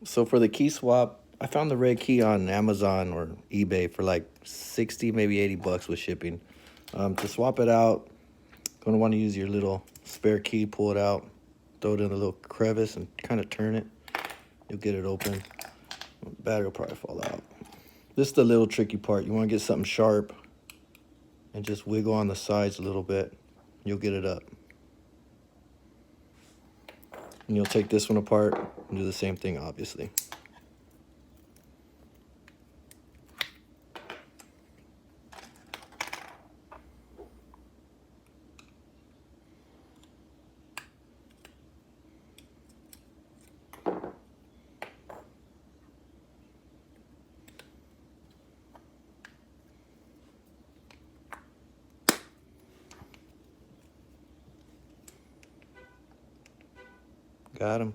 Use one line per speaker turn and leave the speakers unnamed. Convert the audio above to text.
So for the key swap, I found the red key on Amazon or eBay for like 60, maybe 80 bucks with shipping. To swap it out, gonna want to use your little spare key, pull it out, throw it in a little crevice and kind of turn it. You'll get it open. Battery will probably fall out. This is the little tricky part. You want to get something sharp and just wiggle on the sides a little bit. You'll get it up. And you'll take this one apart and do the same thing, obviously. Got him.